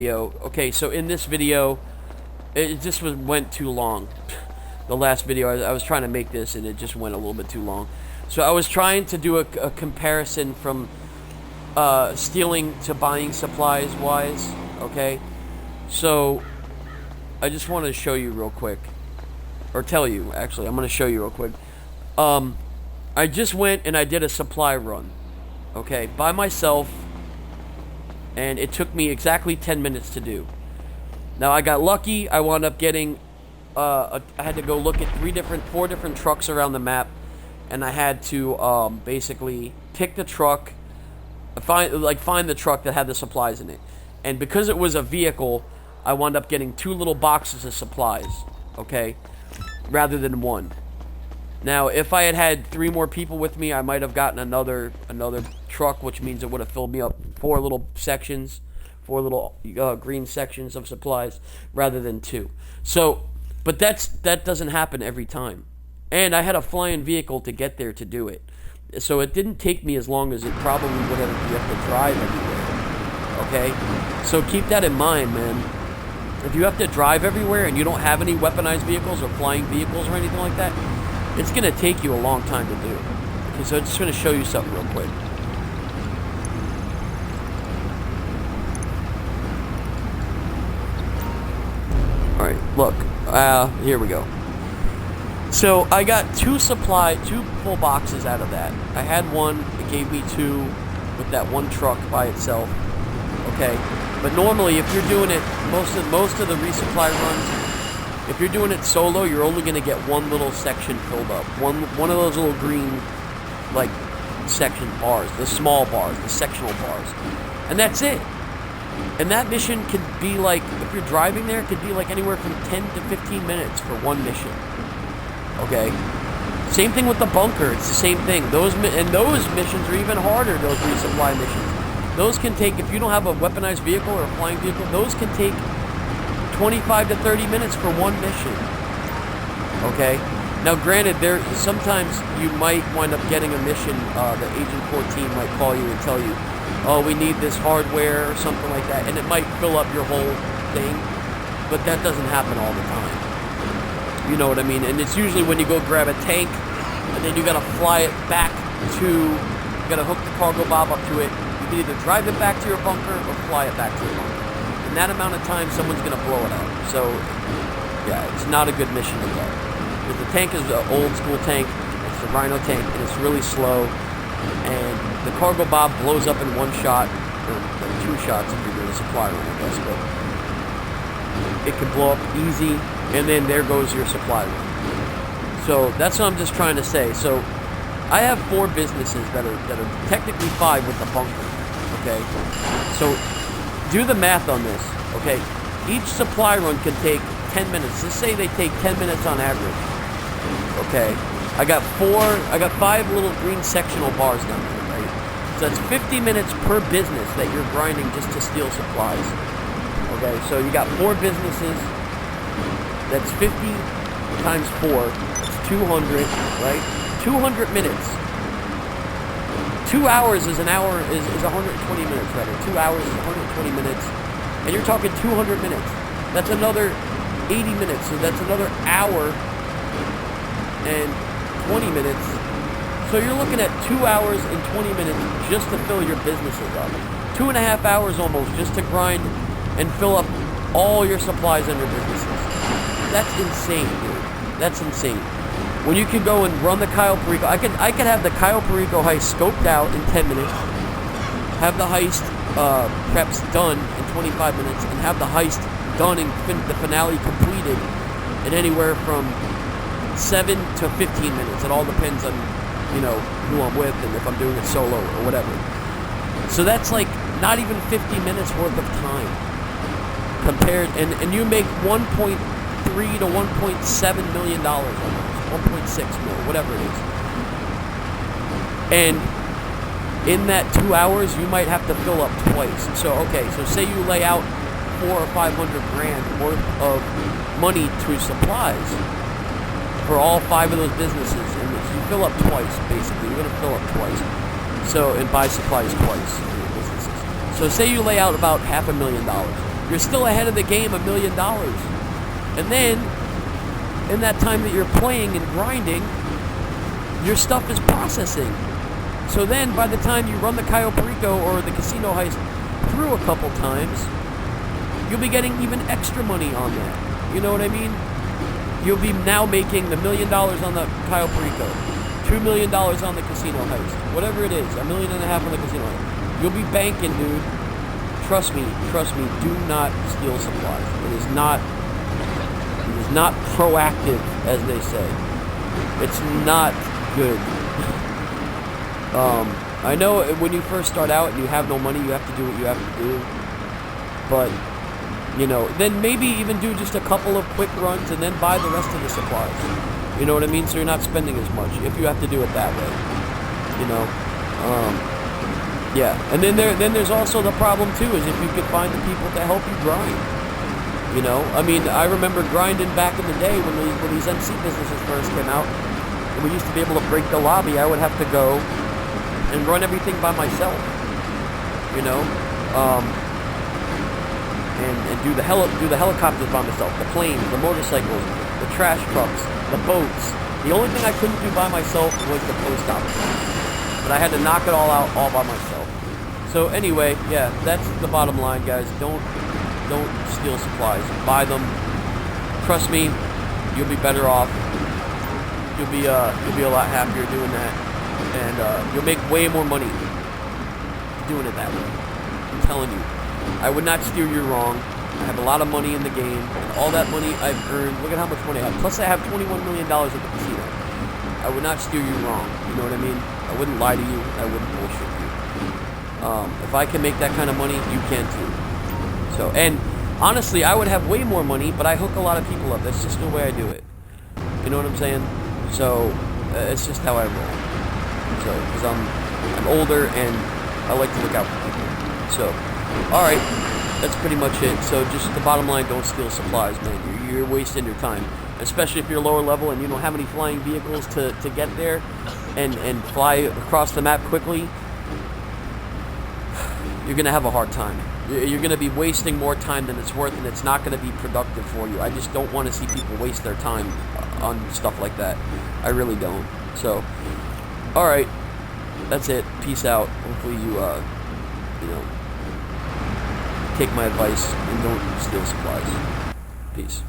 video. Okay, so in this video, it just went too long. The last video, I was trying to make this, and it just went a little bit too long. So I was trying to do a comparison from stealing to buying supplies wise. Okay, so I just wanted to show you real quick, or tell you actually. I'm going to show you real quick. I just went and I did a supply run. Okay, by myself. And it took me exactly 10 minutes to do. Now I got lucky. I wound up getting I had to go look at four different trucks around the map, and I had to basically pick the truck, find the truck that had the supplies in it. And because it was a vehicle, I wound up getting 2 little boxes of supplies, okay, rather than 1. Now, if I had had 3 more people with me, I might have gotten another truck, which means it would have filled me up 4 little sections, 4 little green sections of supplies, rather than 2. So, but that doesn't happen every time. And I had a flying vehicle to get there to do it. So it didn't take me as long as it probably would have if you have to drive everywhere. Okay? So keep that in mind, man. If you have to drive everywhere and you don't have any weaponized vehicles or flying vehicles or anything like that, it's going to take you a long time to do. Okay, so I'm just going to show you something real quick. Alright, look. Here we go. So, I got 2 full boxes out of that. I had 1, it gave me 2 with that 1 truck by itself. Okay, but normally if you're doing it, most of the resupply runs, if you're doing it solo, you're only going to get 1 little section filled up. One of those little green, like, section bars, the small bars, the sectional bars. And that's it. And that mission could be like, if you're driving there, it could be like anywhere from 10 to 15 minutes for 1 mission. Okay? Same thing with the bunker. It's the same thing. Those missions are even harder, those resupply missions. Those can take, if you don't have a weaponized vehicle or a flying vehicle, those can take 25 to 30 minutes for 1 mission. Okay? Now, granted, sometimes you might wind up getting a mission. The Agent 14 might call you and tell you, oh, we need this hardware or something like that, and it might fill up your whole thing, but that doesn't happen all the time. You know what I mean? And it's usually when you go grab a tank, and then you gotta fly it back you gotta hook the cargo bob up to it. You can either drive it back to your bunker or fly it back to your bunker. In that amount of time, someone's going to blow it up. So, yeah, it's not a good mission to get. Because the tank is an old school tank. It's the Rhino tank, and it's really slow. And the cargo bob blows up in 1 shot, or like 2 shots if you're doing a supply run, I guess. But it can blow up easy, and then there goes your supply run. So that's what I'm just trying to say. So I have 4 businesses that are technically 5 with the bunker. Okay, so do the math on this, okay? Each supply run can take 10 minutes. Let's say they take 10 minutes on average, okay? I got 5 little green sectional bars down there, right? So that's 50 minutes per business that you're grinding just to steal supplies, okay? So you got 4 businesses. That's 50 times 4. That's 200, right? 200 minutes. 2 hours is 120 minutes, rather. 2 hours is 120 minutes. And you're talking 200 minutes. That's another 80 minutes. So that's another hour and 20 minutes. So you're looking at 2 hours and 20 minutes just to fill your businesses up. 2.5 hours almost just to grind and fill up all your supplies on your businesses. That's insane, dude. That's insane. When you can go and run the Cayo Perico, I could have the Cayo Perico heist scoped out in 10 minutes, have the heist preps done in 25 minutes, and have the heist done and the finale completed in anywhere from 7 to 15 minutes. It all depends on, you know, who I'm with and if I'm doing it solo or whatever. So that's like not even 50 minutes worth of time compared, and you make 1.3 to 1.7 million dollars almost. 1.6 mil, whatever it is. And in that 2 hours, you might have to fill up twice. So, okay, so say you lay out 400 or 500 grand worth of money to supplies for all 5 of those businesses, and you fill up twice, basically. You're going to fill up twice. So, and buy supplies twice in your businesses. So say you lay out about $500,000. You're still ahead of the game $1 million. And then, in that time that you're playing and grinding, your stuff is processing. So then, by the time you run the Cayo Perico or the casino heist through a couple times, you'll be getting even extra money on that. You know what I mean? You'll be now making $1 million on the Cayo Perico, $2 million on the casino heist, whatever it is, $1.5 million on the casino heist. You'll be banking, dude. Trust me, do not steal supplies. It is not proactive, as they say. It's not good. I know when you first start out and you have no money, you have to do what you have to do. But, you know, then maybe even do just a couple of quick runs and then buy the rest of the supplies. You know what I mean? So you're not spending as much if you have to do it that way. You know? Yeah. And then there's also the problem too, is if you could find the people to help you grind. You know? I mean, I remember grinding back in the day when these MC businesses first came out, and we used to be able to break the lobby. I would have to go and run everything by myself. You know? And do the helicopters by myself, the planes, the motorcycles, the trash trucks, the boats. The only thing I couldn't do by myself was the post office. But I had to knock it all out all by myself. So anyway, yeah, that's the bottom line, guys. Don't steal supplies. Buy them. Trust me, you'll be better off. You'll be a lot happier doing that, and you'll make way more money doing it that way. I'm telling you. I would not steer you wrong. I have a lot of money in the game, and all that money I've earned, look at how much money I have. Plus I have $21 million at the casino. I would not steer you wrong, you know what I mean? I wouldn't lie to you, I wouldn't bullshit you. If I can make that kind of money, you can too. So, and honestly, I would have way more money, but I hook a lot of people up. That's just the way I do it. You know what I'm saying? So, it's just how I roll. So, because I'm older, and I like to look out for people. So, alright, that's pretty much it. So just the bottom line, don't steal supplies, man. You're wasting your time. Especially if you're lower level and you don't have any flying vehicles to get there and fly across the map quickly. You're going to have a hard time. You're going to be wasting more time than it's worth, and it's not going to be productive for you. I just don't want to see people waste their time on stuff like that. I really don't. So, alright, that's it. Peace out. Hopefully you know, take my advice and don't steal supplies. Peace.